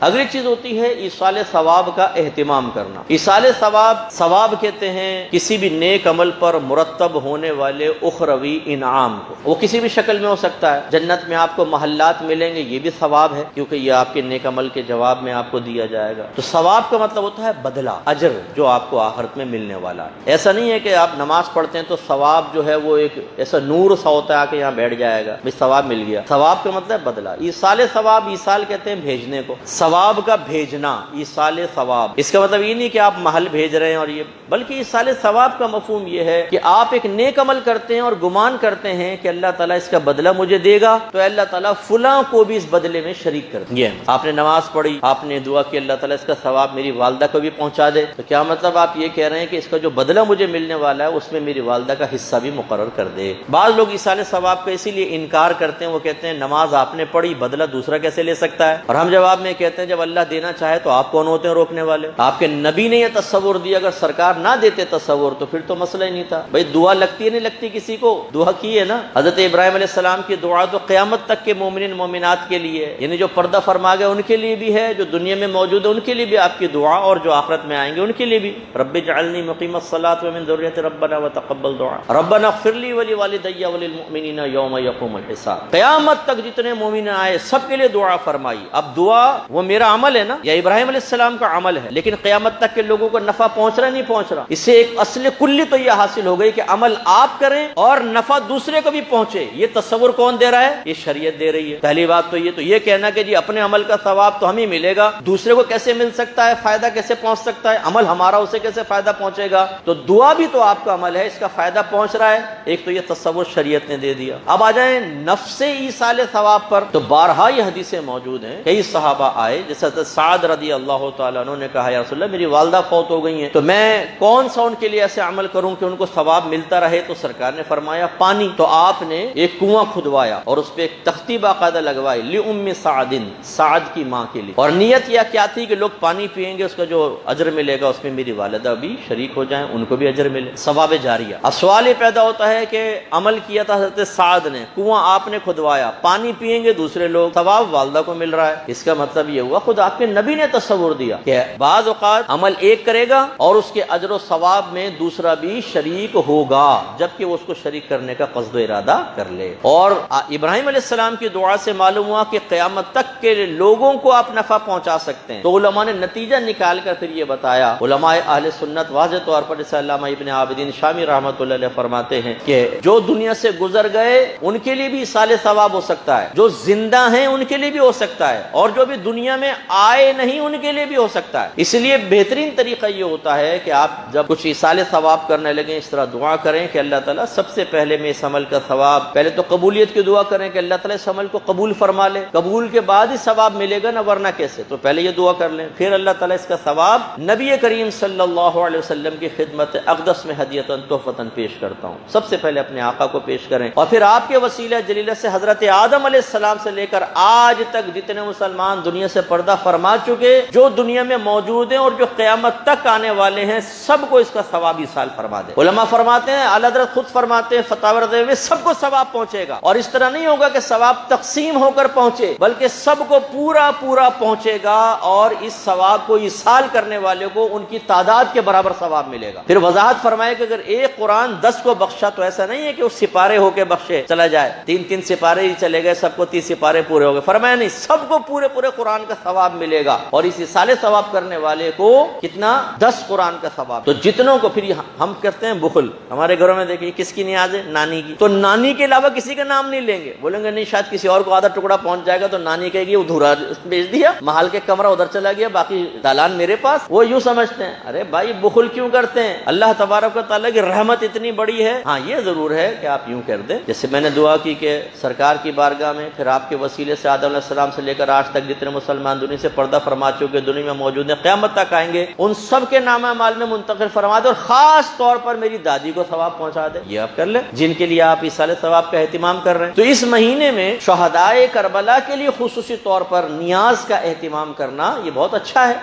اگلی چیز ہوتی ہے ایصال ثواب کا اہتمام کرنا۔ ایصال ثواب کہتے ہیں کسی بھی نیک عمل پر مرتب ہونے والے اخروی انعام کو۔ وہ کسی بھی شکل میں ہو سکتا ہے، جنت میں آپ کو محلات ملیں گے، یہ بھی ثواب ہے کیونکہ یہ آپ کے نیک عمل کے جواب میں آپ کو دیا جائے گا۔ تو ثواب کا مطلب ہوتا ہے بدلہ، اجر جو آپ کو آخرت میں ملنے والا ہے۔ ایسا نہیں ہے کہ آپ نماز پڑھتے ہیں تو ثواب جو ہے وہ ایک ایسا نور سا ہوتا ہے آ کے یہاں بیٹھ جائے گا، بھئی ثواب مل گیا۔ ثواب کا مطلب بدلہ۔ ایصال ثواب، ایصال کہتے ہیں بھیجنے کو، ثواب کا بھیجنا، ایصال ثواب۔ اس کا مطلب یہ نہیں کہ آپ محل بھیج رہے ہیں اور یہ، بلکہ ایصال ثواب کا مفہوم یہ ہے کہ آپ ایک نیک عمل کرتے ہیں اور گمان کرتے ہیں کہ اللہ تعالیٰ اس کا بدلہ مجھے دے گا، تو اللہ تعالیٰ فلاں کو بھی اس بدلے میں شریک کر دیں۔ آپ نے نماز پڑھی، آپ نے دعا کی اللہ تعالیٰ اس کا ثواب میری والدہ کو بھی پہنچا دے، تو کیا مطلب آپ یہ کہہ رہے ہیں کہ اس کا جو بدلہ مجھے ملنے والا ہے اس میں میری والدہ کا حصہ بھی مقرر کر دے۔ بعض لوگ ایصال ثواب کا اسی لیے انکار کرتے ہیں، وہ کہتے ہیں نماز آپ نے پڑھی، بدلہ دوسرا کیسے لے سکتا ہے؟ اور ہم جواب میں کہتے ہیں جب اللہ دینا چاہے تو آپ کون ہوتے ہیں روکنے والے؟ آپ کے نبی نے یہ تصور دیا، اگر سرکار نہ دیتے تصور تو پھر تو مسئلہ ہی نہیں تھا۔ بھئی دعا لگتی ہے نہیں لگتی کسی کو؟ دعا کی ہے نا حضرت ابراہیم علیہ السلام کی دعا تو قیامت تک کے مومنین مومنات کے لیے، یعنی جو پردہ فرما گئے ان کے لیے بھی ہے، جو دنیا میں موجود ہے ان کے لیے بھی آپ کی دعا، اور جو آخرت میں آئیں گے ان کے لیے بھی۔ رب اجعلنی مقیم الصلاۃ ومن ذریتی ربنا وتقبل دعاء ربنا اغفر لی ولوالدی وللمؤمنین یوم یقوم الحساب۔ قیامت تک جتنے مومن آئے سب کے لیے دعا فرمائی۔ اب دعا وہ میرا عمل ہے نا، یا ابراہیم علیہ السلام کا عمل ہے، لیکن قیامت تک کے لوگوں کو نفع پہنچ رہا نہیں پہنچ رہا؟ اس سے ایک اصل کلی تو یہ حاصل ہو گئی کہ عمل آپ کریں اور نفع دوسرے کو بھی پہنچے۔ یہ تصور کون دے رہا ہے؟ یہ شریعت دے رہی ہے۔ پہلی بات تو یہ کہنا کہ جی اپنے عمل کا ثواب تو ہمیں ملے گا، دوسرے کو کیسے مل سکتا ہے، فائدہ کیسے پہنچ سکتا ہے، عمل ہمارا اسے کیسے فائدہ پہنچے گا؟ تو دعا بھی تو آپ کا عمل ہے، اس کا فائدہ پہنچ رہا ہے۔ ایک تو یہ تصور شریعت نے دے دیا۔ اب آ جائیں نفس ایصال ثواب پر، تو بارہا یہ حدیثیں موجود ہیں۔ کئی صحابہ آئے، جیسے حضرت سعد رضی اللہ تعالیٰ عنہ نے کہا یا رسول اللہ میری والدہ فوت ہو گئی ہیں، تو میں کون سا ان کے لیے ایسے عمل کروں کہ ان کو ثواب ملتا رہے؟ تو سرکار نے فرمایا پانی۔ تو آپ نے ایک کنواں کھدوایا اور اس پہ ایک تختی باقاعدہ لگوائی، لأم سعد، سعد کی ماں کے لیے، اور نیت یہ کیا تھی کہ لوگ پانی پئیں گے اس کا جو اجر ملے گا اس میں میری والدہ بھی شریک ہو جائیں، ان کو بھی اجر ملے، ثواب جاریہ۔ اب سوال یہ پیدا ہوتا ہے کہ عمل کیا تھا حضرت سعد نے، کنواں آپ نے کھدوایا، پانی پئیں گے دوسرے لوگ، ثواب والدہ کو مل رہا ہے۔ اس کا مطلب یہ ہوا خود آپ کے نبی نے تصور دیا کہ بعض اوقات عمل ایک کرے گا اور اس کے اجر و ثواب میں دوسرا بھی شریک ہوگا، جبکہ وہ اس کو شریک کرنے کا قصد و ارادہ کر لے۔ اور ابراہیم علیہ السلام کی دعا سے معلوم ہوا کہ قیامت تک کے لوگوں کو آپ نفع پہنچا سکتے ہیں۔ تو علماء نے نتیجہ نکال کر پھر یہ بتایا، علماء اہل سنت واضح طور پر جیسے علامہ ابن عابدین شامی رحمۃ اللہ علیہ فرماتے ہیں کہ جو دنیا سے گزر گئے ان کے لیے بھی ایصال ثواب ہو سکتا ہے، جو زندہ ہیں ان کے لیے بھی ہو سکتا ہے، اور جو بھی دنیا میں آئے نہیں ان کے لیے بھی ہو سکتا ہے۔ اس لیے بہترین طریقہ یہ ہوتا ہے کہ آپ جب کچھ ایصال ثواب کرنے لگیں اس طرح دعا کریں کہ اللہ تعالیٰ سب سے پہلے میں اس عمل کا ثواب، پہلے تو قبولیت کی دعا کریں کہ اللہ تعالیٰ اس عمل کو قبول فرما لے، قبول کے بعد ہی ثواب ملے گا نا، ورنہ کیسے؟ تو پہلے یہ دعا کر لیں، پھر اللہ تعالیٰ اس کا ثواب نبی کریم صلی اللہ علیہ وسلم کی خدمت اقدس میں ہدیتاً تحفتاً پیش کرتا ہوں۔ سب سے پہلے اپنے آقا کو پیش کریں، اور پھر آپ کے وسیلہ جلیلہ سے حضرت آدم علیہ السلام سے لے کر آج تک جتنے مسلمان دنیا سے پردہ فرما چکے، جو دنیا میں موجود ہیں اور جو قیامت تک آنے والے ہیں، سب کو اس کا ثواب ایصال فرما دے۔ علماء فرماتے ہیں، اعلیٰ حضرت خود فرماتے ہیں فتاوی رضویہ میں، سب کو ثواب پہنچے گا، اور اس طرح نہیں ہوگا کہ ثواب تقسیم ہو کر پہنچے، بلکہ سب کو پورا پورا پہنچے گا، اور اس ثواب کو ایصال کرنے والے کو ان کی تعداد کے برابر ثواب ملے گا۔ پھر وضاحت فرمائے کہ اگر ایک قرآن 10 کو بخشا تو ایسا نہیں ہے کہ وہ سپارے ہو کے بخشے چلا جائے، 3 سپارے ہی چلے گئے، سب کو 30 سپارے پورے ہو گئے، فرمایا نہیں، سب کو پورے قرآن کا ثواب ملے گا، اور اس ایصال ثواب کرنے والے کو کتنا؟ 10 قرآن کا ثواب۔ تو جتنوں کو، پھر ہم کرتے ہیں بخل، ہمارے گھروں میں دیکھیے کس کی نیاز ہے؟ نانی کی، تو نانی کے علاوہ کسی کا نام نہیں لیں گے، بولیں گے نہیں شاید کسی اور کو آدھا ٹکڑا پہنچ جائے گا، تو نانی کہے گی ادھورا بھیج دیا، محل کے کمرہ ادھر چلا گیا، باقی دالان میرے پاس۔ وہ یوں سمجھتے ہیں، ارے بھائی بخل کیوں کرتے ہیں؟ اللہ تبارک و تعالیٰ کی رحمت اتنی بڑی ہے۔ ہاں یہ ضرور ہے کہ آپ یوں کر دیں، جیسے میں نے دعا کی کہ سرکار کی بارگاہ میں، پھر آپ کے وسیلے سے آدم علیہ السلام سے لے کر آج تک جتنے مسلمان دنیا سے پردہ فرما چکے، دنیا میں موجود ہیں، قیامت تک آئیں گے، ان سب کے نام اعمال میں منتقل فرما دے، اور خاص طور پر میری دادی کو ثواب پہنچا دے۔ یہ آپ کر لیں جن کے لیے آپ ایصال ثواب کا اہتمام کر رہے ہیں۔ تو اس مہینے میں شہدائے کربلا کے لیے خصوصی طور پر نیاز کا اہتمام کرنا یہ بہت اچھا ہے۔